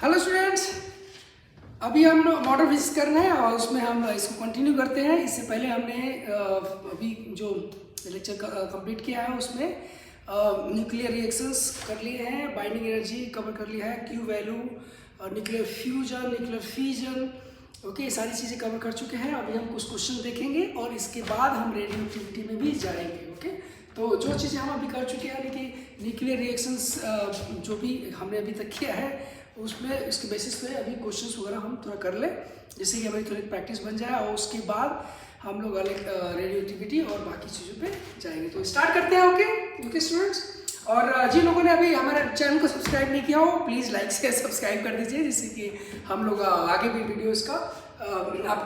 Hello students, अभी हम model physics कर रहे हैं और उसमें हम इसको कंटिन्यू करते हैं। इससे पहले हमने अभी जो लेक्चर कंप्लीट किया है उसमें न्यूक्लियर रिएक्शंस कर लिए हैं, बाइंडिंग एनर्जी कवर कर लिया है, Q value, nuclear fusion, nuclear fission, okay, सारी चीज़ें कवर कर चुके हैं। अभी हम कुछ क्वेश्चन देखेंगे और इसके बाद हम रेडियो एक्टिविटी में भी जाएंगे। ओके, तो जो चीज़ें हम अभी कर चुके हैं यानी कि न्यूक्लियर रिएक्शंस जो भी हमने अभी तक किया है उसमें इसके बेसिस पे अभी क्वेश्चंस वगैरह हम थोड़ा कर लें, जिससे कि हमारी थोड़ी प्रैक्टिस बन जाए और उसके बाद हम लोग अलग रेडियो एक्टिविटी और बाकी चीज़ों पे जाएंगे। तो स्टार्ट करते हैं। ओके स्टूडेंट्स, और जिन लोगों ने अभी हमारे चैनल को सब्सक्राइब नहीं किया हो प्लीज़ लाइक से सब्सक्राइब कर दीजिए, जिससे कि हम लोग आगे भी वीडियोज़ का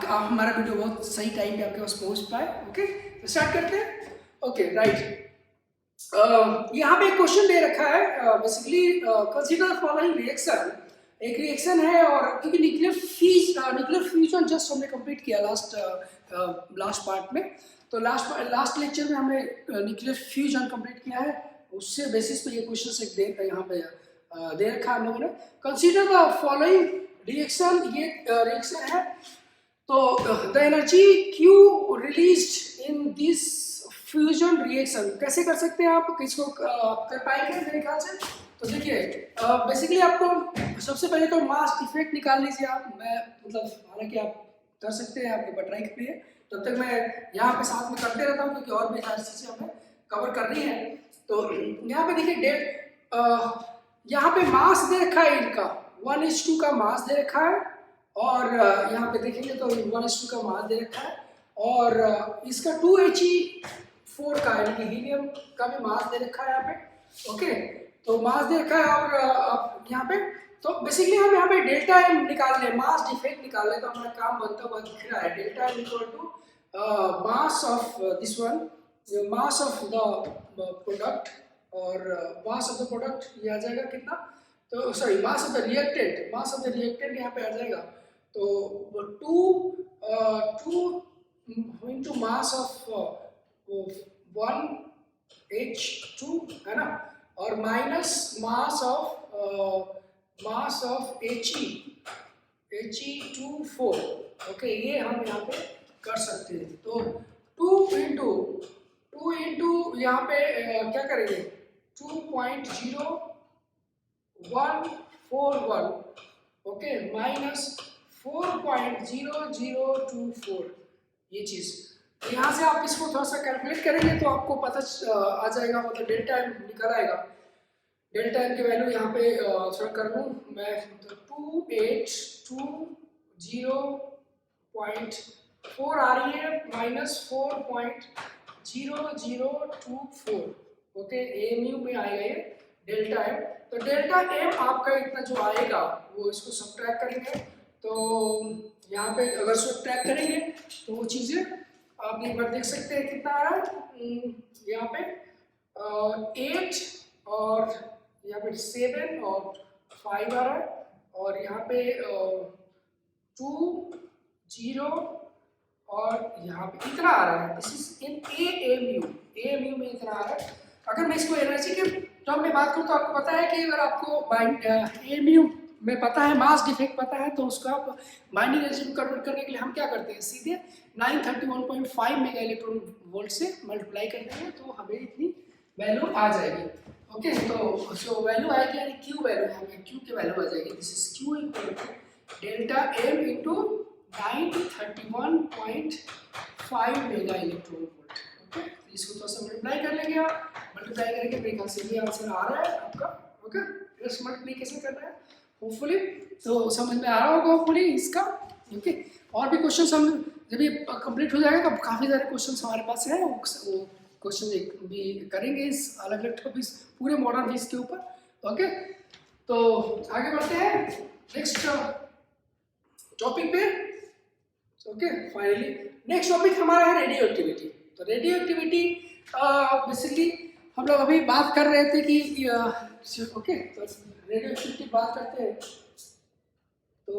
हमारा वीडियो बहुत सही टाइम पे आपके पास पहुँच पाए। ओके, तो स्टार्ट करते हैं। ओके राइट, यहाँ पे एक क्वेश्चन दे रखा है, बेसिकली कंसीडर फॉलोइंग रिएक्शन। एक रिएक्शन है और क्योंकि न्यूक्लियर फ्यूजन जस्ट हमने कंप्लीट किया लास्ट पार्ट में, तो लास्ट लेक्चर में हमने न्यूक्लियर फ्यूजन कंप्लीट किया है। उससे बेसिस पे ये क्वेश्चन एक यहाँ पे दे रखा है हम लोगों ने। कंसीडर द फॉलोइंग रिएक्शन, ये रिएक्शन है। तो the energy Q released in this fusion reaction, कैसे कर सकते हैं आप, किसको कर पाएंगे मेरे ख्याल से। तो देखिए बेसिकली आपको सबसे पहले तो मास डिफेक्ट निकाल लीजिए आप। मैं मतलब हालांकि आप कर सकते हैं, आपके ऊपर ट्राई करिए, तब तक मैं यहाँ पे साथ में करते रहता हूँ क्योंकि और भी सारी चीज़ें हमें कवर करनी है। तो यहाँ पे देखिए यहाँ पे मास दे रखा है, इनका 1:2 का मास दे रखा है, और यहाँ पे देखेंगे तो 1:2 का मास दे रखा है, और इसका 2He4 का यानी कि हीलियम का भी मास दे रखा है यहाँ पे। ओके, तो मास दे रखा है, और अब यहाँ पे तो बेसिकली हम यहाँ पे डेल्टा एम निकाल लें, मास डिफेक्ट निकाल लें, तो हमारा काम बनता हुआ दिख रहा है। Delta M equal to mass of this one, mass of the product, और मास ऑफ द प्रोडक्ट ये आ जाएगा कितना, तो sorry mass of the reactant, mass of the reactant यहाँ पे आ जाएगा। तो 2 into mass of 1H2 है ना, और minus mass of He2 4। Okay, ये हम यहाँ पे कर सकते हैं। तो 2 इंटू यहाँ पे क्या करेंगे, 2.0141, ओके, माइनस 4.0024, ये चीज़। तो यहाँ से आप इसको थोड़ा सा कैलकुलेट करेंगे तो आपको पता आ जाएगा, मतलब डेल्टा एम निकल आएगा। डेल्टा एम की वैल्यू यहाँ पे थोड़ा कर लूँ मैं, तो 2820.4 आ रही है, माइनस 4.0024। ओके, एएमयू में आएगा ये डेल्टा एम। तो डेल्टा एम आपका इतना जो आएगा वो इसको सब्ट्रैक्ट करेंगे, तो यहाँ पे अगर सब्ट्रैक्ट करेंगे तो वो चीज़ें आप एक बार देख सकते हैं कितना आ रहा है। यहाँ पे 8 और यहाँ पे 7 और 5 आ रहा है, और यहाँ पे 2 0 और यहाँ पे इतना आ रहा है। दिस इज इन एएमयू में इतना आ रहा है। अगर मैं इसको एनर्जी के टर्म में बात करूँ तो आपको पता है कि अगर आपको एएमयू में पता है, मास डिफेक्ट पता है, तो उसका आप बाइंडिंग एनर्जी में कन्वर्ट करने के लिए हम क्या करते हैं, सीधे 931.5 मेगा इलेक्ट्रॉन वोल्ट से मल्टीप्लाई कर देंगे तो हमें इतनी वैल्यू आ जाएगी। ओके, तो जो वैल्यू आएगी यानी क्यू वैल्यू है, हमें क्यू की वैल्यू आ जाएगी। This is Q equal to delta M into 931.5 mega electron volt. Okay, तो इसको थोड़ा सा मल्टीप्लाई कर लेंगे, आप मल्टीप्लाई करेंगे मेरे ख्याल से ये आंसर आ रहा है आपका। ओके, रिवर्स मल्टीप्लिकेशन करना है होपफुली, तो समझ में आ रहा होगा होपफुली इसका। ओके, और भी क्वेश्चंस हम जब ये कंप्लीट हो जाएगा तो काफ़ी सारे क्वेश्चंस हमारे पास हैं, वो क्वेश्चन भी करेंगे इस अलग अलग टॉपिक्स पूरे मॉडर्न फिजिक्स के ऊपर। ओके, तो आगे बढ़ते हैं नेक्स्ट टॉपिक पे। ओके, फाइनली नेक्स्ट टॉपिक हमारा है रेडियो एक्टिविटी। तो रेडियो एक्टिविटी बेसिकली हम लोग अभी बात कर रहे थे कि ओके, तो रेडियो एक्टिविटी बात करते हैं। तो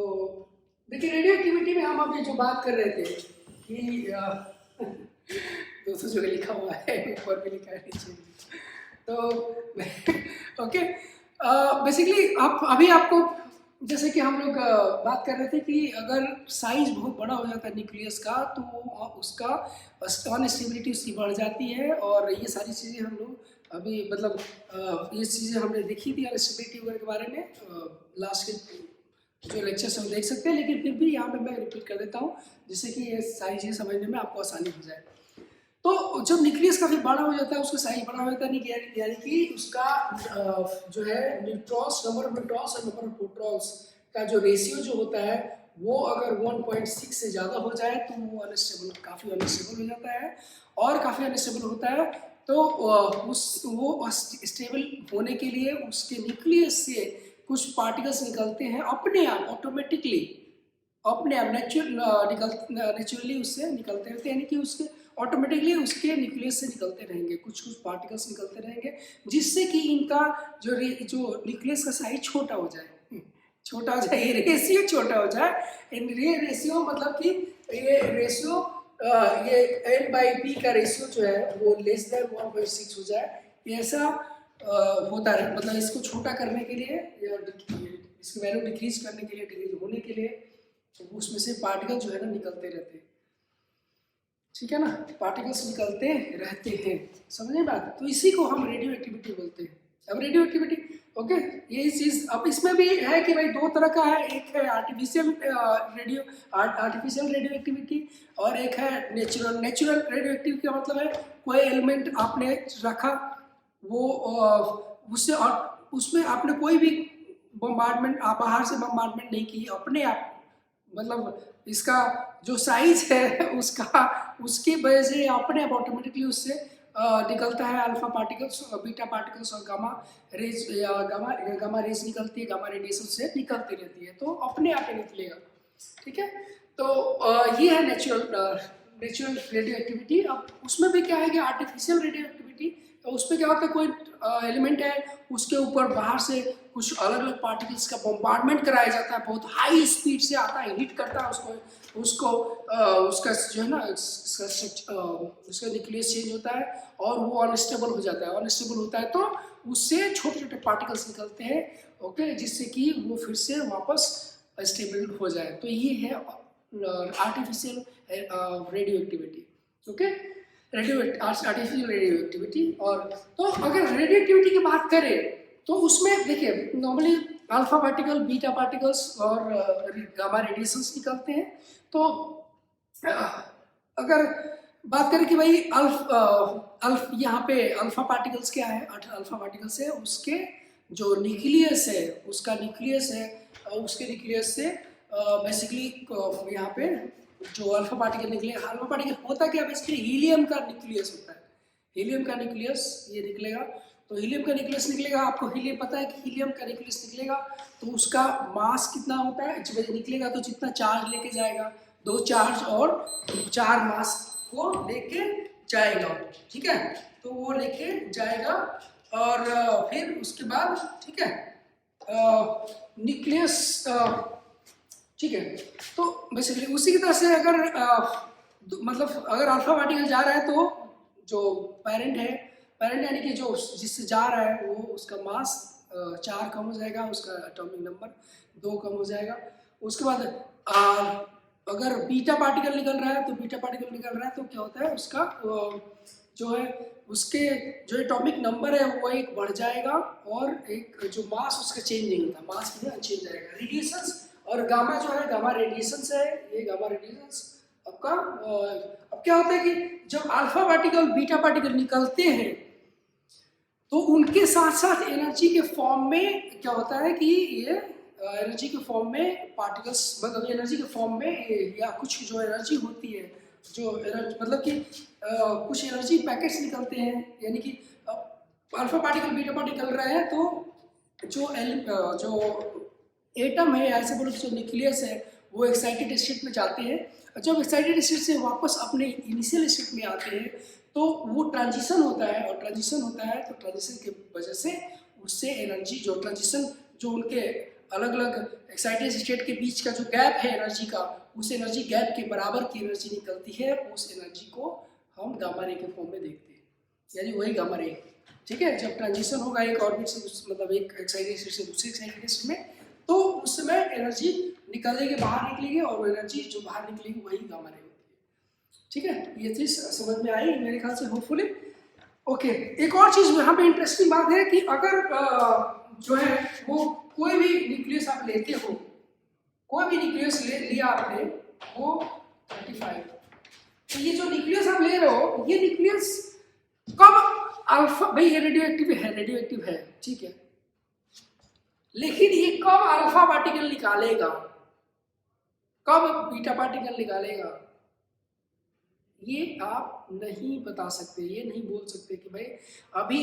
देखिए रेडियो एक्टिविटी में हम अभी जो बात कर रहे थे कि 200 जगह लिखा हुआ है, ऊपर भी लिखा है नीचे। तो ओके, बेसिकली आप अभी आपको जैसे कि हम लोग बात कर रहे थे कि अगर साइज बहुत बड़ा हो जाता है न्यूक्लियस का तो उसका अनस्टेबिलिटी उसकी बढ़ जाती है, और ये सारी चीज़ें हम लोग अभी मतलब ये चीज़ें हमने देखी थी अनस्टेबिलिटी वगैरह के बारे में लास्ट के जो लेक्चर्स हम देख सकते हैं, लेकिन फिर भी यहाँ पे मैं रिपीट कर देता हूँ जिससे कि ये सारी चीज़ें समझने में आपको आसानी हो जाए। तो जब न्यूक्लियस काफ़ी बड़ा हो जाता है, उसका साइज बड़ा हो जाता है, नहीं यानी कि उसका जो है न्यूट्रॉन्स, नंबर ऑफ न्यूट्रॉन्स और नंबर ऑफ प्रोटॉन्स का जो रेशियो जो होता है वो अगर 1.6 से ज़्यादा हो जाए तो वो अनस्टेबल, काफ़ी अनस्टेबल हो जाता है। और काफ़ी अनस्टेबल होता है तो वो स्टेबल होने के लिए उसके न्यूक्लियस से कुछ पार्टिकल्स निकलते हैं अपने आप, ऑटोमेटिकली अपने आप नेचुरली उससे निकलते रहते हैं, यानी कि उसके ऑटोमेटिकली उसके न्यूक्लियस से निकलते रहेंगे, कुछ कुछ पार्टिकल्स निकलते रहेंगे, जिससे कि इनका जो न्यूक्लियस का साइज छोटा हो जाए, छोटा हो जाए, ये रेशियो छोटा हो जाए। ये रेशियो मतलब कि ये रेशियो ये n/p का रेशियो जो है वो लेस देन 1.6 हो जाए, ऐसा होता है। मतलब इसको छोटा करने के लिए या इसकी वैल्यू डिक्रीज करने के लिए, डिक्रीज होने के लिए, तो उसमें से पार्टिकल जो है ना निकलते रहते हैं, ठीक है ना, पार्टिकल्स निकलते रहते हैं, समझे बात। तो इसी को हम रेडियो एक्टिविटी बोलते हैं। अब रेडियो एक्टिविटी, ओके, यही चीज़ अब इसमें भी है कि भाई दो तरह का है, एक है आर्टिफिशियल रेडियो एक्टिविटी और एक है नेचुरल। नेचुरल रेडियो एक्टिविटी का मतलब है कोई एलिमेंट आपने रखा, वो उससे उसमें आपने कोई भी बम्बार्डमेंट, बाहर से बम्बार्डमेंट नहीं की, अपने आप मतलब इसका जो साइज है उसका, उसकी वजह से अपने आप ऑटोमेटिकली उससे निकलता है अल्फा पार्टिकल्स, बीटा पार्टिकल्स और गामा रेज, या गामा रेज निकलती है, गामा रेडिएशन से निकलती रहती है, तो अपने आप ही निकलेगा, ठीक है। तो ये है नेचुरल रेडियो एक्टिविटी। अब उसमें भी क्या है कि आर्टिफिशियल रेडियो एक्टिविटी, तो उसमें क्या होता है, कोई एलिमेंट है उसके ऊपर बाहर से कुछ अलग अलग पार्टिकल्स का बम्बार्डमेंट कराया जाता है, बहुत हाई स्पीड से आता है, हिट करता है उसको उसका जो है ना उसका न्यूक्लियस चेंज होता है और वो अनस्टेबल हो जाता है। अनस्टेबल होता है तो उससे छोटे छोटे पार्टिकल्स निकलते हैं, ओके, जिससे कि वो फिर से वापस स्टेबल हो जाए। तो ये है artificial radio activity, okay, artificial radio activity. और तो अगर रेडियो एक्टिविटी की बात करें तो उसमें देखिए normally alpha particle, beta particles और गामा रेडिएशंस निकलते हैं। तो अगर बात करें कि भाई अल्फ यहाँ पे अल्फा पार्टिकल्स क्या है, अल्फा पार्टिकल्स है उसके जो न्यूक्लियस है, उसका न्यूक्लियस है, उसके न्यूक्लियस से बेसिकली यहाँ पे जो अल्फा पार्टिकल निकले, अल्फा पार्टिकल होता क्या बेसिकली हीलियम का न्यूक्लियस होता है, हीलियम का न्यूक्लियस ये निकलेगा। तो हीलियम का न्यूक्लियस निकलेगा, आपको हीलियम पता है कि हीलियम का न्यूक्लियस निकलेगा तो उसका मास कितना होता है, जब निकलेगा तो जितना चार्ज लेके जाएगा, 2 चार्ज और 4 मास को लेके जाएगा, ठीक है, तो वो लेके जाएगा। और फिर उसके बाद ठीक है न्यूक्लियस, ठीक है, तो बेसिकली उसी की तरह से अगर मतलब अगर अल्फा पार्टिकल जा रहा है तो जो पेरेंट है, पेरेंट यानी कि जो जिससे जा रहा है वो उसका मास 4 कम हो जाएगा, उसका एटॉमिक नंबर 2 कम हो जाएगा। उसके बाद अगर बीटा पार्टिकल निकल रहा है तो बीटा पार्टिकल निकल रहा है तो क्या होता है उसका जो है उसके जो एटॉमिक नंबर है वो एक बढ़ जाएगा और एक जो मास उसका चेंज नहीं होता, मास में चेंज आएगा। रेडिएशंस और गामा जो है, गामा रेडिएशंस है, ये गामा रेडिएशंस आपका अब क्या होता है कि जब अल्फा पार्टिकल बीटा पार्टिकल निकलते हैं तो उनके साथ साथ एनर्जी के फॉर्म में क्या होता है कि ये एनर्जी के फॉर्म में पार्टिकल्स, मतलब एनर्जी के फॉर्म में या कुछ जो एनर्जी होती है, जो एनर्जी मतलब कि कुछ एनर्जी पैकेट्स निकलते हैं, यानी कि अल्फा पार्टिकल बीटा पार्टिकल रहे हैं तो जो एटम है, ऐसे बोलो जो न्यूक्लियस है, वो एक्साइटेड स्टेट में जाते हैं। जब एक्साइटेड स्टेट से वापस अपने इनिशियल स्टेट में आते हैं तो वो ट्रांजिशन होता है, और ट्रांजिशन होता है तो ट्रांजिशन की वजह से उससे एनर्जी जो ट्रांजिशन जो उनके अलग अलग एक्साइटेड स्टेट के बीच का जो गैप है एनर्जी का, उस एनर्जी गैप के बराबर की एनर्जी निकलती है। उस एनर्जी को हम गामा रे के फॉर्म में देखते हैं, यानी वही गामा रे, ठीक है। जब ट्रांजिशन होगा एक ऑर्बिट से मतलब एक एक्साइटेड स्टेट से दूसरे एक्साइटेड स्टेट में, तो उस समय एनर्जी निकलेगी, बाहर निकलेगी, और वो एनर्जी जो बाहर निकलेगी वही गामा रे होती है। ठीक है, ये चीज समझ में आई मेरे ख्याल से होपफुली। ओके, एक और चीज यहाँ पे इंटरेस्टिंग बात है कि अगर जो है वो कोई भी न्यूक्लियस आप लेते हो, कोई भी न्यूक्लियस लिया आपने, वो 35, तो ये जो न्यूक्लियस आप ले रहे हो, ये न्यूक्लियस कब अल्फा, भाई ये रेडियो एक्टिव है, ठीक है, लेकिन ये कब अल्फा पार्टिकल निकालेगा, कब बीटा पार्टिकल निकालेगा, ये आप नहीं बता सकते, ये नहीं बोल सकते कि भाई अभी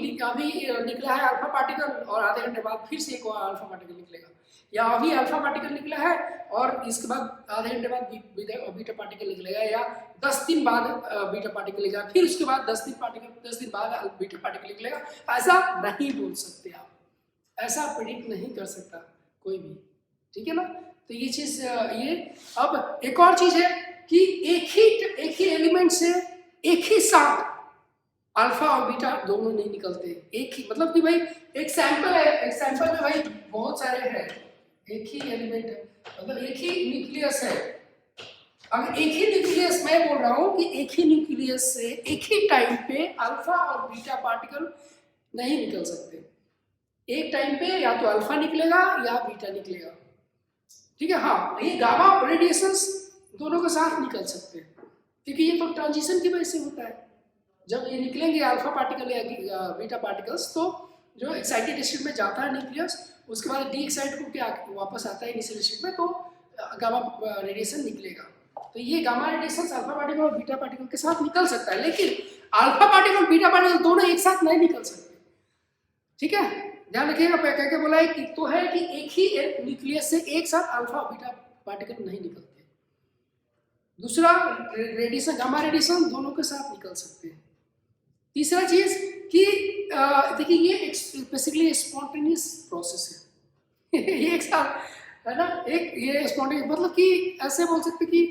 निकला है अल्फा पार्टिकल और आधे घंटे बाद फिर से एक और अल्फा पार्टिकल निकलेगा, या अभी अल्फा पार्टिकल निकला है और इसके बाद आधे घंटे बाद बीटा पार्टिकल निकलेगा, या 10 दिन बाद बीटा पार्टिकल निकलेगा, फिर उसके बाद 10 दिन बाद बीटा पार्टिकल निकलेगा। ऐसा नहीं बोल सकते आप, ऐसा प्रेडिक्ट नहीं कर सकता कोई भी, ठीक है ना। तो ये चीज ये। अब एक और चीज है कि एक ही एलिमेंट से एक ही साथ अल्फा और बीटा दोनों नहीं निकलते, एक ही, मतलब कि भाई एक सैंपल है, एक सैंपल में भाई बहुत सारे हैं, एक ही एलिमेंट है, मतलब एक ही न्यूक्लियस है। अगर एक ही न्यूक्लियस, मैं बोल रहा हूं कि एक ही न्यूक्लियस से एक ही टाइम पे अल्फा और बीटा पार्टिकल नहीं निकल सकते, एक टाइम पे या तो अल्फा निकलेगा या बीटा निकलेगा, ठीक है। हाँ, ये गामा रेडिएशंस दोनों के साथ निकल सकते हैं, क्योंकि ये तो ट्रांजिशन की वजह से होता है। जब ये निकलेंगे अल्फा पार्टिकल या बीटा पार्टिकल्स, तो जो एक्साइटेड स्टेट में जाता है न्यूक्लियस, उसके बाद डी एक्साइट को क्या वापस आता है इनिशियल स्टेट में, तो गामा रेडिएशन निकलेगा। तो ये गामा रेडिएशन अल्फा पार्टिकल और बीटा पार्टिकल के साथ निकल सकता है, लेकिन अल्फा पार्टिकल और बीटा पार्टिकल दोनों एक साथ नहीं निकल सकते, ठीक है। ध्यान रखिएगा, कह के बोला है कि तो है कि एक ही न्यूक्लियस से एक साथ अल्फा और बीटा पार्टिकल नहीं निकलते। दूसरा, रेडिएशन, गामा रेडिएशन दोनों के साथ निकल सकते हैं। तीसरा चीज कि देखिए ये बेसिकली स्पॉन्टेनियस प्रोसेस है ये एक साथ है ना, एक ये स्पॉन्टेनियस, मतलब कि ऐसे बोल सकते कि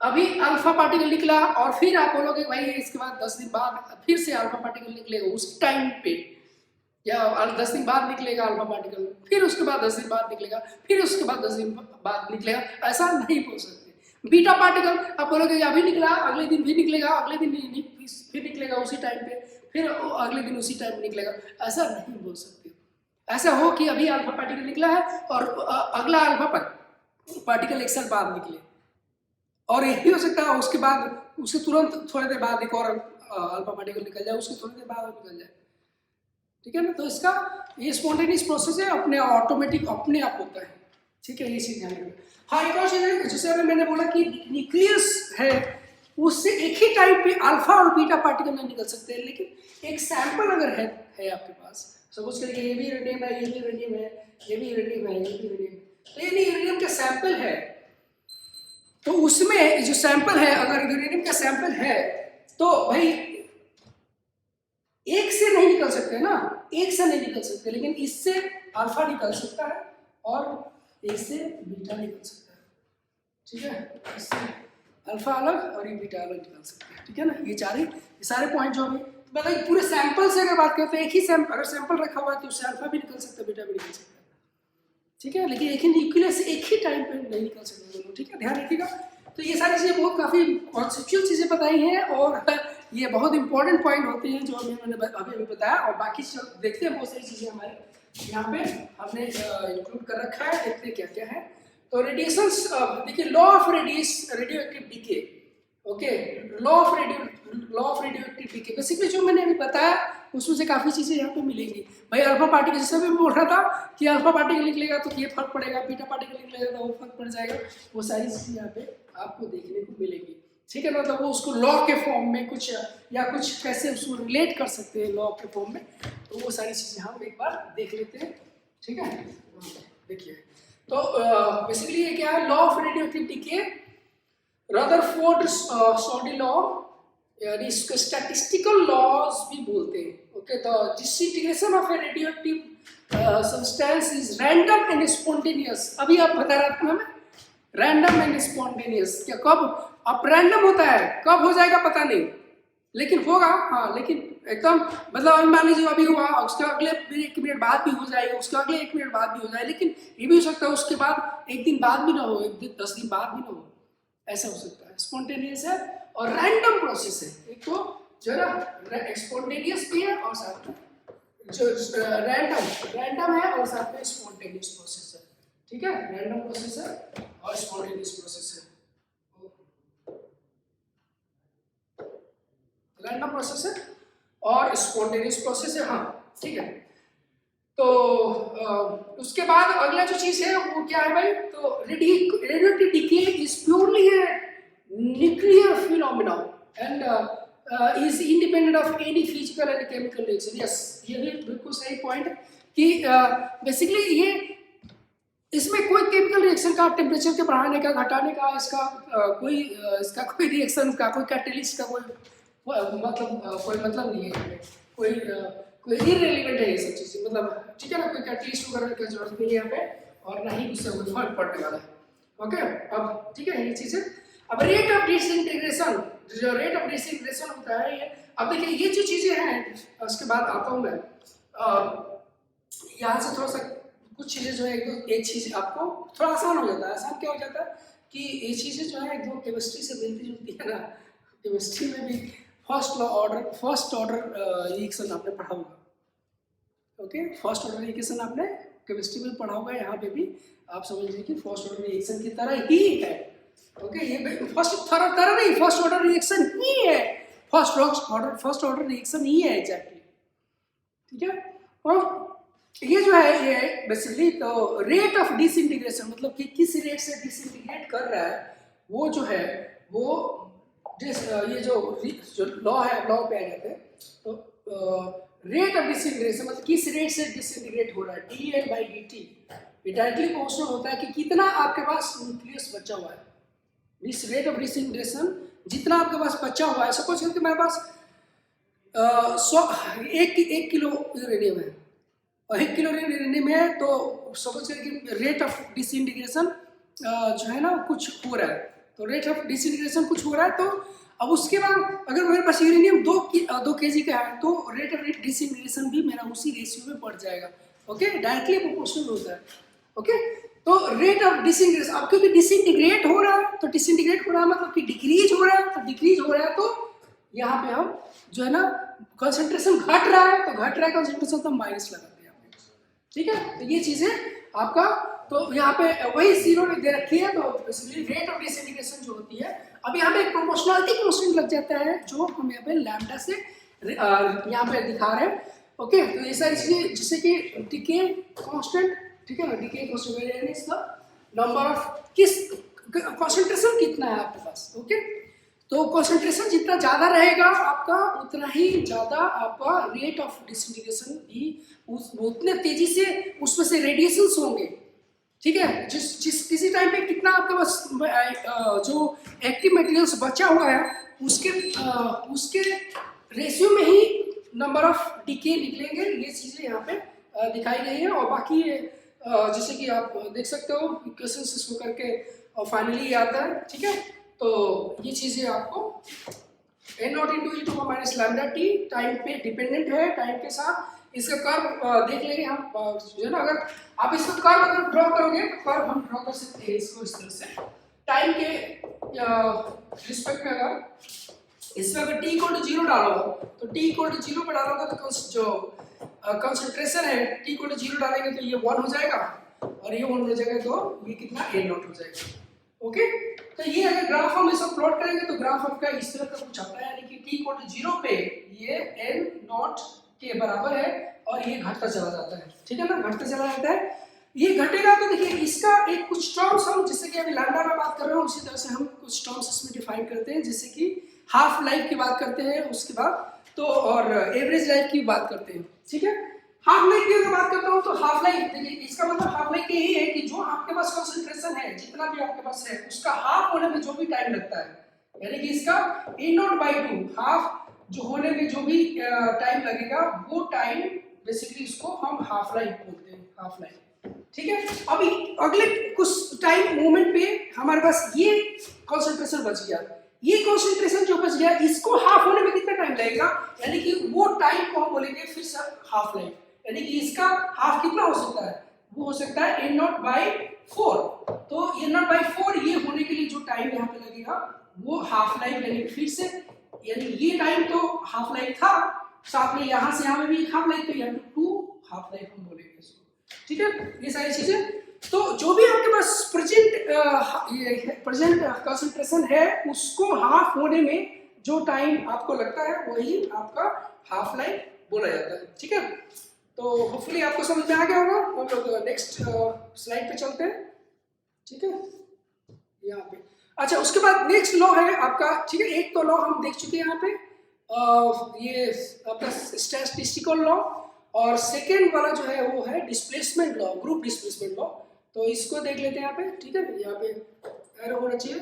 अभी अल्फा पार्टिकल निकला और फिर आप बोलोगे भाई इसके बाद 10 दिन बाद फिर से अल्फा पार्टिकल निकलेगा उस टाइम पे, या 10 दिन बाद निकलेगा अल्फा पार्टिकल, फिर उसके बाद 10 दिन बाद निकलेगा, फिर उसके बाद 10 दिन बाद निकलेगा, ऐसा नहीं बोल सकते। बीटा पार्टिकल आप बोलोगे अभी निकला, अगले दिन भी निकलेगा, अगले दिन फिर निकलेगा उसी टाइम पे, फिर अगले दिन उसी टाइम निकलेगा, ऐसा नहीं बोल सकते। ऐसा हो कि अभी अल्फा पार्टिकल निकला है और अगला अल्फा पार्टिकल एक साल बाद निकले, और ये भी हो सकता है उसके बाद उसके तुरंत थोड़ी देर बाद एक और अल्फा पार्टिकल निकल जाए, उसके थोड़ी देर बाद निकल जाए, ठीक है ना। तो इसका ये स्पॉन्टेनियस प्रोसेस है, अपने ऑटोमेटिक अपने आप होता है, ठीक है, ये चीज ध्यान रखना। हाँ, एक और चीज है, जैसे अगर मैंने बोला कि न्यूक्लियस है, उससे एक ही टाइप पे अल्फा और बीटा पार्टिकल नहीं निकल सकते, लेकिन एक सैंपल अगर है आपके पास, सपोज करिए ये भी यूरेनियम है, ये भी यूरेनियम है, ये भी यूरेनियम है, ये भी यूरेनियम, तो ये यूरेनियम का सैंपल है, तो उसमें जो सैंपल है, अगर यूरेनियम का सैंपल है तो भाई एक से नहीं निकल सकते ना, एक से नहीं निकल सकते, लेकिन इससे अल्फा निकल सकता है और एक से बीटा निकल सकता है, ठीक है। इससे अल्फा अलग और ये बीटा अलग निकल सकते हैं, ठीक है ना। ये सारे पॉइंट जो हमें मतलब पूरे सैंपल से अगर बात करते हैं, एक ही सैंपल अगर सैंपल रखा हुआ है तो उससे अल्फा भी निकल सकता है, बीटा भी निकल सकता है, ठीक है, लेकिन एक ही न्यूक्लियस से एक ही टाइम पे नहीं निकल सकते दोनों, ठीक है, ध्यान रखिएगा। तो ये सारी चीज़ें बहुत काफ़ी कॉन्सेप्चुअल चीज़ें बताई हैं, और ये बहुत इंपॉर्टेंट पॉइंट होते हैं जो मैंने अभी बताया, और बाकी देखते हैं बहुत सारी चीज़ें हमारे यहाँ पे हमने इंक्लूड कर रखा है, देखते हैं क्या क्या है। तो रेडिएशंस, देखिए law of radioactive decay, okay, law of radioactive decay, basically जो मैंने अभी बताया उसमें से काफ़ी चीज़ें यहाँ पे मिलेंगी। भाई अल्फा पार्टिकल, जैसे मैं बोल रहा था कि अल्फा पार्टिकल निकलेगा तो ये फर्क पड़ेगा, बीटा पार्टिकल निकलेगा तो वो फर्क पड़ जाएगा, वो सारी चीज़ें यहाँ पे आपको देखने को मिलेगी, ठीक है। मतलब वो उसको लॉ के फॉर्म में कुछ या कुछ कैसे उसको रिलेट कर सकते हैं लॉ के फॉर्म में, तो वो सारी चीज़ें हम एक बार देख लेते हैं, ठीक है। देखिए, तो बेसिकली ये क्या है, law of radioactive decay, Rutherford Soddy law, यानी इसको स्टैटिस्टिकल लॉज भी बोलते हैं, okay. The disintegration of a radioactive substance is random and spontaneous. अभी आप बता रहा था हमें रैंडम एंड स्पॉन्टेनियस, क्या कब अब रैंडम होता है, कब हो जाएगा पता नहीं, लेकिन होगा, हाँ, लेकिन एकदम मतलब अभी मान लीजिए अभी हुआ, उसके अगले फिर 1 मिनट बाद भी हो जाएगा, उसके अगले 1 मिनट बाद भी हो जाए, लेकिन ये भी हो सकता है उसके बाद 1 दिन बाद भी ना हो, 10 दिन बाद भी ना हो, ऐसा हो सकता है। स्पॉन्टेनियस है और रैंडम प्रोसेस है। एक तो जो है ना स्पॉन्टेनियस भी है और साथ में जो रैंडम है और साथ में स्पॉन्टेनियस प्रोसेस है। ठीक है, रैंडम प्रोसेस है और स्पॉन्टेनियस प्रोसेस है। रैंडम प्रोसेस है और स्पॉन्टेनियस प्रोसेस है, हाँ ठीक है। तो उसके बाद अगला जो चीज है वो क्या है भाई, तो रेडियोएक्टिव डिके इज प्योरली है nuclear phenomena and is independent of any physical and chemical reaction. Yes, ये भी बिल्कुल सही पॉइंट कि बेसिकली ये इसमें कोई केमिकल रिएक्शन का, टेम्परेचर के बढ़ाने का, घटाने का, इसका कोई रिएक्शन का, कोई कैटलिस्ट का कोई मतलब नहीं है, कोई इररिलेवेंट है ये सब चीजें, मतलब ठीक है ना, कोई कैटलिस्ट वगैरह की जरूरत नहीं है यहाँ पे और ना ही उससे कोई फर्क पड़ने वाला है। ओके, अब ठीक है ये चीजें। अब रेट ऑफ डिसइंटीग्रेशन, जो रेट ऑफ डिसइंटीग्रेशन होता है ये, अब देखिए ये जो चीजें हैं उसके बाद आता हूँ मैं यहाँ से थोड़ा सा कुछ चीजें जो है, एक चीज आपको थोड़ा आसान हो जाता है। आसान क्या हो जाता है कि ये चीजें जो है एकदम केमिस्ट्री से मिलती जुलती है ना, केमिस्ट्री में भी फर्स्ट ऑर्डर रिएक्शन आपने पढ़ा होगा। ओके, फर्स्ट ऑर्डर रिएक्शन आपने केमिस्ट्री में पढ़ा होगा, यहाँ पे भी आप समझ लीजिए कि फर्स्ट ऑर्डर रिएक्शन की तरह ही है। ओके, ये फर्स्ट ऑर्डर रिएक्शन ही है, फर्स्ट ऑर्डर रिएक्शन ही है एग्जैक्टली। ठीक है, और ये जो है ये बेसिकली तो रेट ऑफ डिसइंटीग्रेशन, मतलब कि किस रेट से डिसइंटीग्रेट कर रहा है वो जो है वो ये जो लॉ है, लॉ पे आ जाते हैं। तो रेट ऑफ डिसइंटीग्रेशन मतलब किस रेट से डिसइंटीग्रेट हो रहा है, dN/dt। ये डायरेक्टली क्वेश्चन होता है कि कितना आपके पास न्यूक्लियस बचा हुआ है। दिस रेट ऑफ डिसइंटीग्रेशन जितना आपके पास बचा हुआ है, सपोज करके मेरे पास 1 किलो यूरेनियम है और 1 किलो यूरेनियम है, तो सपोज करें कि रेट ऑफ डिसइंटीग्रेशन जो है ना कुछ हो रहा है, तो रेट ऑफ डिसइंटीग्रेशन कुछ हो रहा है। तो अब उसके बाद अगर मेरे पास यूरेनियम 2 kg का है तो रेट ऑफ डिसइंटीग्रेशन भी मेरा उसी रेशियो में बढ़ जाएगा। ओके, डायरेक्टली प्रोपोर्शनल होता है। ओके, तो रेट ऑफ डिसइंटीग्रेशन, अब क्योंकि डिसइंटीग्रेट हो रहा है तो डिसइंटीग्रेट हो रहा है मतलब कि डिक्रीज हो रहा है, तो डिक्रीज हो रहा है तो यहाँ पे हम जो है ना कंसंट्रेशन घट रहा है, तो घट रहा है कंसंट्रेशन तो माइनस लगाते हैं। ठीक है, तो ये चीजें आपका, तो यहाँ पे वही जीरो दे रखी है, तो रेट ऑफ डिसइंटीग्रेशन जो होती है, अब यहाँ पे एक प्रोपोर्शनलिटी कांस्टेंट लग जाता है जो हम यहाँ पे लैम्डा से यहाँ पे दिखा रहे हैं। ओके, तो ऐसा इसलिए जिससे कि डीके कांस्टेंट, ठीक है ना, डीके कांस्टेंट इसका नंबर ऑफ किस कंसंट्रेशन कितना है आपके पास। ओके, तो कंसंट्रेशन जितना ज़्यादा रहेगा आपका उतना ही ज़्यादा आपका रेट ऑफ डिसइंटीग्रेशन भी उतने तेजी से उसमें से रेडिएशंस होंगे। ठीक है, जिस किसी टाइम पे कितना आपके पास जो एक्टिव मटेरियल्स बचा हुआ है उसके रेशियो में ही नंबर ऑफ डीके निकलेंगे। ये चीज़ें यहाँ पे दिखाई गई है, और बाकी जैसे कि आप देख सकते हो इक्वेशन से शुरू करके और फाइनली आता है। ठीक है, तो ये चीज़ें आपको n0 × e⁻ λt टाइम पे डिपेंडेंट है, टाइम के साथ इसका कर्व देख लेंगे हम जो है ना। अगर आप इसका कर्व अगर ड्रॉ करोगे तो कर्व हम ड्रॉ कर सकते हैं इसको इस तरह से, टाइम के रिस्पेक्ट में। अगर इसमें अगर t = 0 डालो तो t = 0 पे डालोगे तो जो कंसंट्रेशन है t = 0 डालेंगे तो ये 1 हो जाएगा और ये 1 हो जाएगा, तो ये कितना n0 हो जाएगा। ओके, तो ये अगर ग्राफ हम इसको प्लॉट करेंगे तो ग्राफ आपका इस तरह का कुछ आता है, यानी कि t = 0 पे ये n0 के बराबर है और ये घटता चला जाता है। ठीक है ना, घटता चला जाता है। ये घटेगा तो देखिए इसका एक कुछ टर्म्स हम, जैसे कि अभी लैम्डा में बात कर रहे हो उसी तरह से हम कुछ टर्म्स इसमें डिफाइन करते हैं, जैसे कि हाफ लाइफ की बात करते हैं उसके बाद तो, और एवरेज लाइफ की बात करते हैं। ठीक है, हाफ लाइफ की अगर बात करता हूँ तो हाफ लाइफ, देखिए इसका मतलब हाफ लाइफ यही है कि जो आपके पास कंसंट्रेशन है जितना भी आपके पास है उसका हाफ होने में जो भी टाइम लगता है, यानी कि इसका n0/2 हाफ जो होने में जो भी टाइम लगेगा वो टाइम बेसिकली इसको हम हाफ लाइफ बोलते हैं, हाफ लाइफ। ठीक है, अभी अगले कुछ टाइम मोमेंट पे हमारे पास ये कंसंट्रेशन बच गया, ये कॉन्सेंट्रेशन जो बच गया इसको हाफ होने में कितना टाइम लगेगा, यानी कि वो टाइम को हम बोलेंगे फिर से हाफ लाइफ, यानी कि इसका हाफ कितना हो सकता है, वो हो सकता है n0/4। तो n0/4 ये होने के लिए जो टाइम यहाँ पे लगेगा वो हाफ लाइफ, यानी फिर से यानी ये टाइम तो हाफ लाइफ था, साथ में यहाँ से यहाँ में भी हाफ लाइफ, तो यहाँ पे 2 हाफ लाइफ हम बोलेंगे इसको, ठीक है। ये सारी चीजें, तो जो भी आपके पास प्रेजेंट कंसंट्रेशन है उसको हाफ होने में जो टाइम आपको लगता है वही आपका हाफ लाइफ बोला जाता है, ठीक है। तो होपफुली आपको समझ में आ गया होगा। हम लोग नेक्स्ट स्लाइड पे चलते हैं, ठीक है। यहाँ पे अच्छा, उसके बाद नेक्स्ट लॉ है आपका, ठीक है। एक तो लॉ हम देख चुके हैं यहाँ पे, ये आपका स्टैटिस्टिकल लॉ, और सेकेंड वाला जो है वो है displacement law, group displacement law. तो इसको देख लेते हैं यहाँ पे, ठीक है। यहाँ पे एरो होना चाहिए,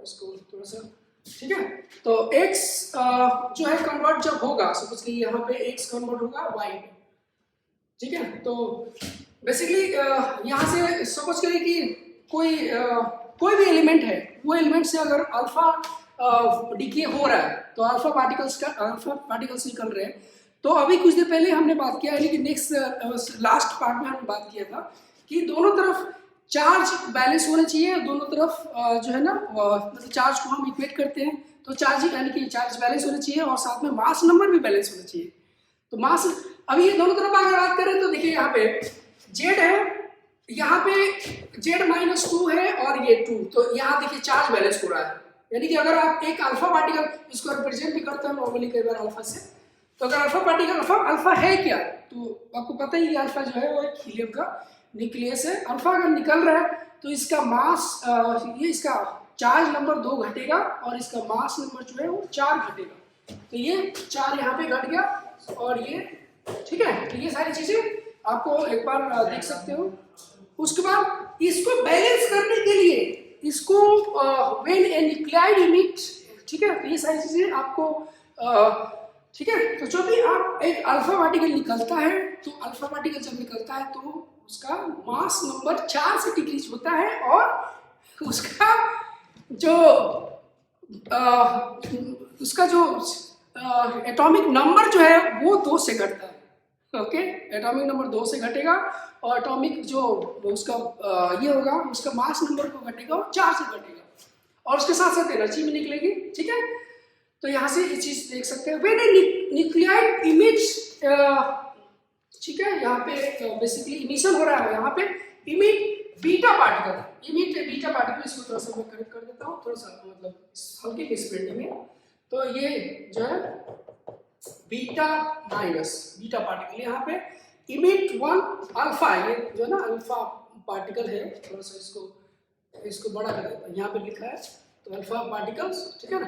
इसको थोड़ा सा, ठीक है। तो x जो है कन्वर्ट जब होगा, सपोज कि यहाँ पे x कन्वर्ट होगा y में, ठीक है। तो बेसिकली यहाँ से सपोज करिए कि कोई भी एलिमेंट है, वो एलिमेंट से अगर अल्फा डिके हो रहा है तो अल्फा पार्टिकल्स निकल रहे हैं। तो अभी कुछ देर पहले हमने बात किया, यानी कि नेक्स्ट लास्ट पार्ट में हमने बात किया था कि दोनों तरफ चार्ज बैलेंस होना चाहिए, दोनों तरफ जो है ना मतलब चार्ज को हम इक्वेट करते हैं, तो चार्ज यानी कि चार्ज बैलेंस होना चाहिए और साथ में मास नंबर भी बैलेंस होना चाहिए। तो मास अभी ये दोनों तरफ अगर बात करें तो देखिए यहाँ पे z है, यहाँ पे z-2 है और ये 2, तो यहाँ देखिए चार्ज बैलेंस हो रहा है। यानी कि अगर आप एक अल्फा पार्टिकल, इसको रिप्रेजेंट भी करते हैं नॉर्मली कई बार अल्फा से, तो अगर अल्फा पार्टिकल अल्फा है क्या, तो आपको पता ही अल्फा जो है वो एक हीलियम का न्यूक्लियस है। अल्फा अगर निकल रहा है तो इसका मास ये इसका चार्ज नंबर 2 घटेगा और इसका मास नंबर जो है वो 4 घटेगा। तो ये 4 यहाँ पे घट गया और ये, ठीक है। तो ये सारी चीजें आपको एक बार देख सकते हो। उसके बाद इसको बैलेंस करने के लिए इसको व्हेन ए न्यूक्लियाइड इमिट, ठीक है। तो ये सारी चीजें आपको ठीक है। तो जो भी आप एक अल्फा पार्टिकल निकलता है, तो अल्फा पार्टिकल जब निकलता है तो उसका मास नंबर 4 से डिक्रीज होता है और उसका जो एटॉमिक नंबर जो है वो 2 से घटता है, ओके। एटॉमिक नंबर 2 से घटेगा और एटॉमिक जो उसका ये होगा उसका मास नंबर को घटेगा और 4 से घटेगा और उसके साथ साथ एनर्जी भी निकलेगी, ठीक है। तो यहाँ से ये चीज देख सकते हैं, व्हेन न्यूक्लियाइड इमिट्स, ठीक है। यहाँ पे बेसिकली इमिशन हो रहा है, यहाँ पे इमिट बीटा पार्टिकल, इसको थोड़ा सा मैं करेक्ट कर देता हूँ, थोड़ा सा मतलब हल्की स्प्रेडिंग में। तो ये जो है बीटा पार्टिकल यहाँ पे इमिट 1 अल्फा, ये जो है ना अल्फा पार्टिकल है, थोड़ा सा इसको बड़ा कर देता हूँ, यहाँ पे लिखा है तो अल्फा पार्टिकल्स, ठीक है ना।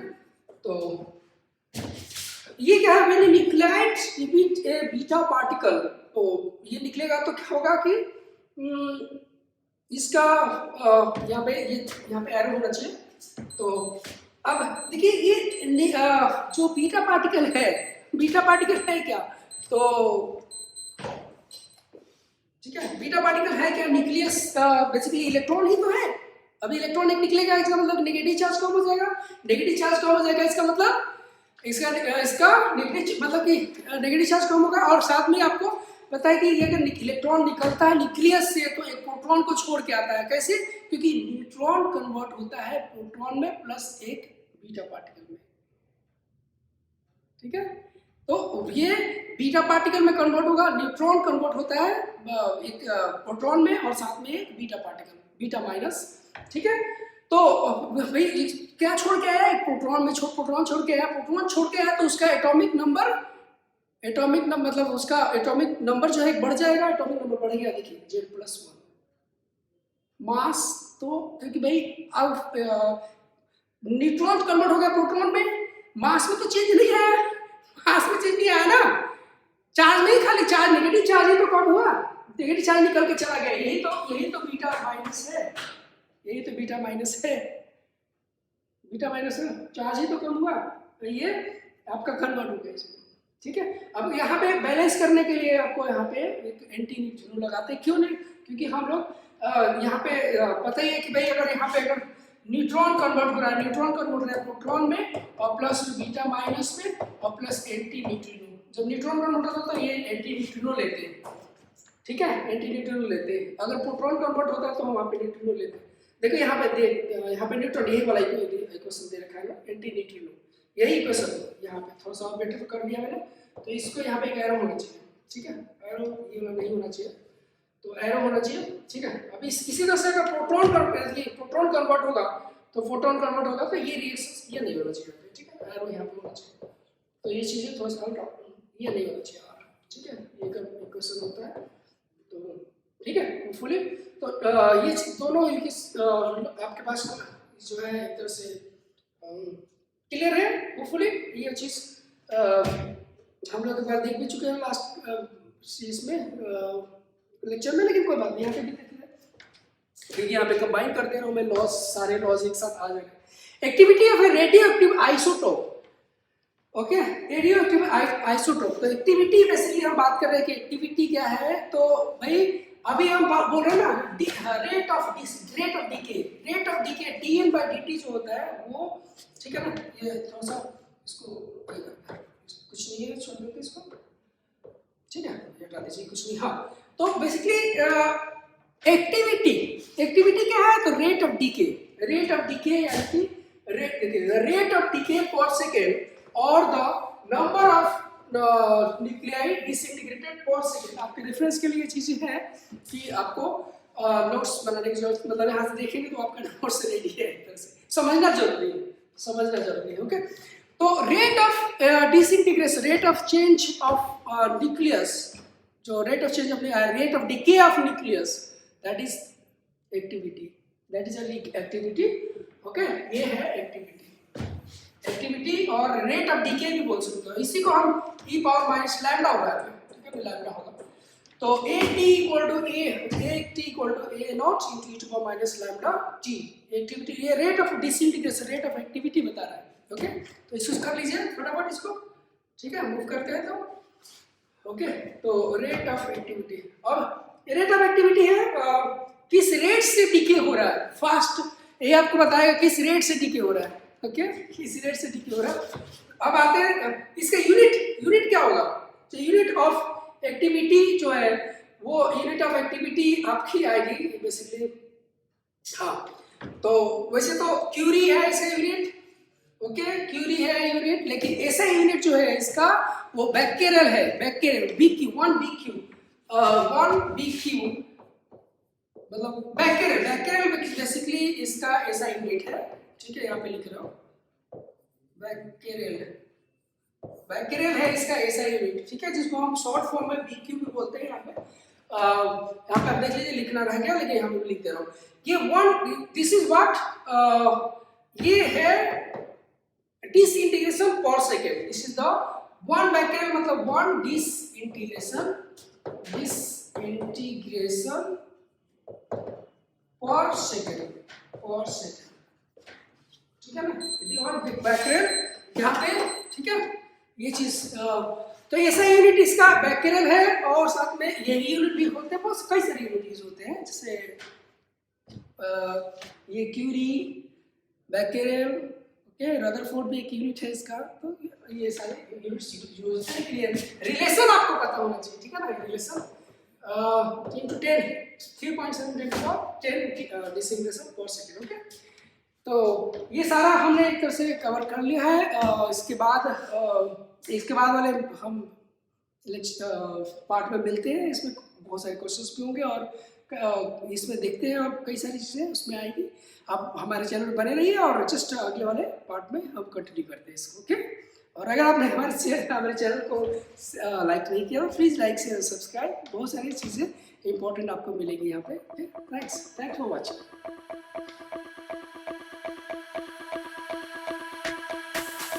तो ये क्या है, मैंने न्यूक्लियाइड इमिट ए बीटा पार्टिकल, तो ये निकलेगा तो क्या होगा कि इसका यहाँ पे एरो होना चाहिए। तो अब देखिए ये जो बीटा पार्टिकल है क्या, तो ठीक है, बीटा पार्टिकल है क्या, न्यूक्लियस बेसिकली इलेक्ट्रॉन ही तो है। अभी इलेक्ट्रॉन एक निकलेगा, इसका मतलब नेगेटिव चार्ज कम हो जाएगा, इसका मतलब इसका नेगेटिव मतलब कि नेगेटिव चार्ज कम होगा। और साथ में आपको पता है कि ये अगर इलेक्ट्रॉन निकलता है न्यूक्लियस से तो एक प्रोटॉन को छोड़ के आता है, कैसे, क्योंकि न्यूट्रॉन कन्वर्ट होता है प्रोटॉन में प्लस एक बीटा पार्टिकल में, ठीक है। तो ये बीटा पार्टिकल में कन्वर्ट होगा, न्यूट्रॉन कन्वर्ट होता है एक प्रोटॉन में और साथ में एक बीटा पार्टिकल, बीटा माइनस, ठीक है। तो भाई क्या छोड़ के आया, एक प्रोटॉन छोड़ के आया, तो उसका एटॉमिक नंबर मतलब उसका एटॉमिक नंबर जो है बढ़ जाएगा, एटॉमिक नंबर बढ़ गया, देखिए Z+1 मास। तो क्योंकि भाई अब न्यूट्रॉन कन्वर्ट हो गया प्रोटॉन में, मास में तो चेंज नहीं आया, ना, चार्ज नहीं, खाली चार्ज नेगेटिव चार्ज ही तो कम हुआ, नेगेटिव चार्ज निकल के चला गया, यही तो बीटा माइनस है, चार्ज ही तो कम हुआ, तो ये आपका कन्वर्ट हो गया इसमें, ठीक है। अब यहाँ पे बैलेंस करने के लिए आपको यहाँ पे एक एंटी न्यूट्रिनो लगाते हैं, क्यों नहीं, क्योंकि हम लोग यहाँ पे पता ही है कि भाई अगर यहाँ पे न्यूट्रॉन कन्वर्ट हो रहा है, न्यूट्रॉन कन्वर्ट हो रहा है प्रोटॉन में और प्लस बीटा माइनस में और प्लस एंटी न्यूट्रिनो। जब न्यूट्रॉन कन्वर्ट होता है तो ये एंटी न्यूट्रिनो लेते हैं, ठीक है, एंटी न्यूट्रिनो लेते हैं। अगर प्रोटॉन कन्वर्ट होता है तो हम वहाँ पे न्यूट्रिनो लेते हैं। देखो यहाँ पे यहाँ पे न्यूट्रॉन, यही वाला इक्वेशन दे रखा है ना, एंटी न्यूट्रिनो, यही इक्वेशन यहाँ पे थोड़ा सा और बेटर कर दिया मैंने। तो इसको यहाँ पे एक एरो होना चाहिए, ठीक है, एरो ये वाला नहीं होना चाहिए, तो एरो होना चाहिए, ठीक है। अब इसी तरह से अगर प्रोटॉन कन्वर्ट होगा तो फोटोन कन्वर्ट होगा तो ये रिएक्शन ये नहीं होना चाहिए, ठीक है, एरो यहाँ पे होना चाहिए। तो ये चीज़ें थोड़ा सा ये नहीं होना चाहिए, ठीक है, ये इक्वेशन होता है। तो ठीक है, होपफुली तो ये दोनों आपके पास जो है एक तरह से क्लियर है। होपफुली ये चीज़ हम लोग एक बार देख भी चुके हैं लास्ट इसमें लेक्चर में, लेकिन कोई बात नहीं, यहाँ पे भी देखते हैं क्योंकि यहाँ पे कंबाइन करते हैं मैं लॉस, सारे लॉस एक साथ आ जाएंगे। Activity of A radio active isotope, okay, radio active isotope. तो एक्टिविटी बेसिकली हम बात कर रहे हैं कि एक्टिविटी क्या है। तो भाई अभी हम बोल रहे हैं ना रेट ऑफ डीके dN/dt जो होता है वो, ठीक है ना, ये थोड़ा सा इसको कुछ नहीं है, छोड़ देते इसको, ठीक है, हटा दीजिए, कुछ नहीं। हाँ, तो बेसिकली एक्टिविटी क्या है, तो रेट ऑफ डीके यानी कि रेट ऑफ डीके पर सेकेंड और the number of nuclei disintegrated पर सेकेंड। आपके रेफरेंस के लिए चीजें हैं कि आपको नोट्स बनाने की जरूरत, मतलब यहाँ से देखेंगे तो आपका नोट्स रेडी है, एक तरह से समझना जरूरी है, ओके। तो rate of disintegration, rate of change of nucleus, जो rate of change of rate of decay of nucleus, that is activity, okay, ये है एक्टिविटी और रेट ऑफ डीके भी बोल सकते हो। इसी को हम e पावर माइनस लैम्डा हो रहा है, ठीक है, लैम्डा होगा तो at equal to a naught into e to power minus lambda t। Activity, ये rate of disintegration, rate of activity बता रहा है, ओके। तो इसको कर लीजिए फटाफट इसको, ठीक है, मूव करते हैं तो, ओके। तो रेट ऑफ एक्टिविटी, और रेट ऑफ एक्टिविटी है किस रेट से डीके हो रहा है, फास्ट, ये आपको बताएगा किस रेट से डीके हो रहा है, ओके, किस रेट से डीके हो रहा है। अब आते हैं इसका यूनिट क्या होगा। तो यूनिट ऑफ एक्टिविटी जो है वो यूनिट ऑफ एक्टिविटी आपकी आएगी बेसिकली, हाँ, तो वैसे तो क्यूरी है इसका यूनिट, ओके, क्यूरी है यूनिट, लेकिन ऐसा यूनिट जो है इसका वो बैक्टेरियल है, बैक्टेरियल BQ 1 BQ मतलब बैक्टेरियल बेसिकली इसका ऐसा यूनिट है, ठीक है, यहाँ पे लिख रहा हूँ बैक्टेरियल है इसका ऐसा यूनिट, ठीक है, जिसको हम शॉर्ट फॉर्म में BQ भी बोलते हैं। यहाँ पे आप देख लीजिए, लिखना रह गया लेकिन हम लिख दे रहा हूँ। ये दिस इज व्हाट, ये है डिसइंटीग्रेशन पर second, this is the one bacterial, मतलब वन डिसइंटीग्रेशन पर सेकेंड, ठीक है ना, बैक्टेरियल यहाँ पे, ठीक है, ये चीज। तो ऐसा यूनिट इसका बैक्टेरियल है और साथ में ये यूनिट भी होते हैं, बहुत कई सारे यूनिट होते हैं, जैसे ये क्यूरी बैक्टेरियल, ओके, रदरफोर्ड भी एक यूनिट है इसका। तो ये सारे यूनिट्स यूज होते हैं, रिलेशन आपको पता होना चाहिए, ठीक है ना, रिलेशन 3.7 डिसइंटीग्रेशन पर सेकेंड, ओके। तो ये सारा हमने एक तरह से कवर कर लिया है। इसके बाद वाले हम पार्ट में मिलते हैं, इसमें बहुत सारे क्वेश्चंस भी होंगे और इसमें देखते हैं और कई सारी चीज़ें उसमें आएगी। आप हमारे चैनल पर बने रहिए और जस्ट अगले वाले पार्ट में हम कंटिन्यू करते हैं इसको, ओके। और अगर आपने हमारे चैनल को लाइक नहीं किया तो प्लीज़ लाइक शेयर सब्सक्राइब, बहुत सारी चीज़ें इंपॉर्टेंट आपको मिलेंगी यहाँ पे, ओके। Thanks for watching.